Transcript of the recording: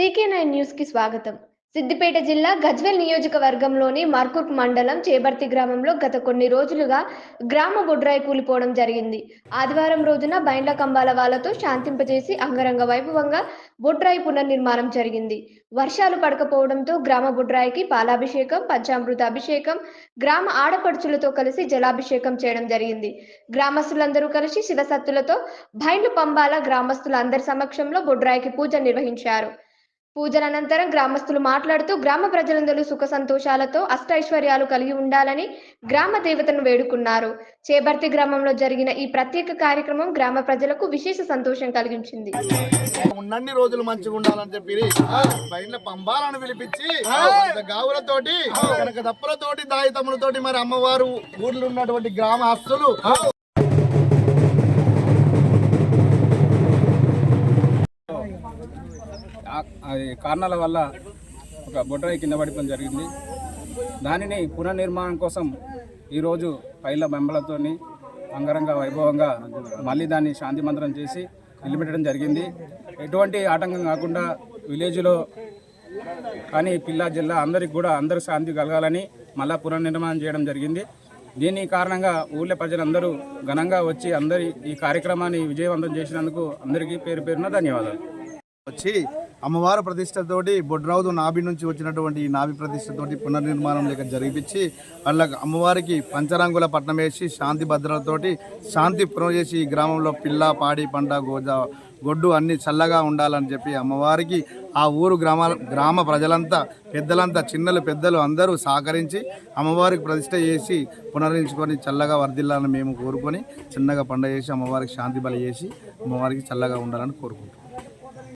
CK9 న్యూస్‌కి స్వాగతం. సిద్దిపేట జిల్లా గజ్వేల్ నియోజకవర్గంలోని మర్కూక్ మండలం చేబర్తి గ్రామంలో గత కొన్ని రోజులుగా గ్రామ బొడ్రాయి కూలిపోవడం జరిగింది. ఆదివారం రోజున బైండ్ల కంబాల వాళ్లతో శాంతింపజేసి అంగరంగ వైభవంగా బొడ్రాయి పునర్నిర్మాణం జరిగింది. వర్షాలు పడకపోవడంతో గ్రామ బొడ్రాయికి పాలాభిషేకం, పంచామృత అభిషేకం, గ్రామ ఆడపడుచులతో కలిసి జలాభిషేకం చేయడం జరిగింది. గ్రామస్తులందరూ కలిసి శివసత్తులతో బైండ్ల పంబాల గ్రామస్తుల అందరి సమక్షంలో బొడ్రాయికి పూజ నిర్వహించారు. పూజల అనంతరం గ్రామస్తులు మాట్లాడుతూ గ్రామ ప్రజలందరూ సుఖ సంతోషాలతో అష్టైశ్వర్యాలు కలిగి ఉండాలని గ్రామ దేవతను వేడుకున్నారు. చేబర్తి గ్రామంలో జరిగిన ఈ ప్రత్యేక కార్యక్రమం గ్రామ ప్రజలకు విశేష సంతోషం కలిగించింది. ఉన్నన్ని రోజులు మంచిగా ఉండాలని చెప్పి బయట పంబాలను పిలిపించి గావులతోటి కనుక దప్పులతోటి దాయితములతోటి మరి అమ్మవారు ఊర్లో ఉన్నటువంటి గ్రామ ఆస్తులు కారణాల వల్ల ఒక బొడ్రాయి కింద పడిపోవడం జరిగింది. దానిని పునర్నిర్మాణం కోసం ఈరోజు పైల బెంబలతో అంగరంగ వైభవంగా మళ్ళీ దాన్ని శాంతి మంత్రం చేసి నిలబెట్టడం జరిగింది. ఎటువంటి ఆటంకం కాకుండా విలేజ్లో కానీ పిల్ల జిల్లా అందరికి కూడా అందరూ శాంతి కలగాలని మళ్ళీ పునర్నిర్మాణం చేయడం జరిగింది. దీని కారణంగా ఊళ్ళో ప్రజలందరూ ఘనంగా వచ్చి అందరి ఈ కార్యక్రమాన్ని విజయవంతం చేసినందుకు అందరికీ పేరు పేరున ధన్యవాదాలు. వచ్చి అమ్మవారి ప్రతిష్టతోటి బొడ్రావుదు నాభి నుంచి వచ్చినటువంటి ఈ నాభి ప్రతిష్టతోటి పునర్నిర్మాణం లేక జరిపించి వాళ్ళ అమ్మవారికి పంచరంగుల పట్నం వేసి శాంతి భద్రతతోటి శాంతి చేసి ఈ గ్రామంలో పిల్ల పాడి పంట గొడ్డు అన్ని చల్లగా ఉండాలని చెప్పి అమ్మవారికి ఆ ఊరు గ్రామ ప్రజలంతా పెద్దలంతా చిన్నలు పెద్దలు అందరూ సహకరించి అమ్మవారికి ప్రతిష్ట చేసి పునరుద్ధరించుకొని చల్లగా వర్ధిల్లాలని మేము కోరుకొని చిన్నగా పండుగ చేసి అమ్మవారికి శాంతి బలి చేసి అమ్మవారికి చల్లగా ఉండాలని కోరుకుంటున్నాం.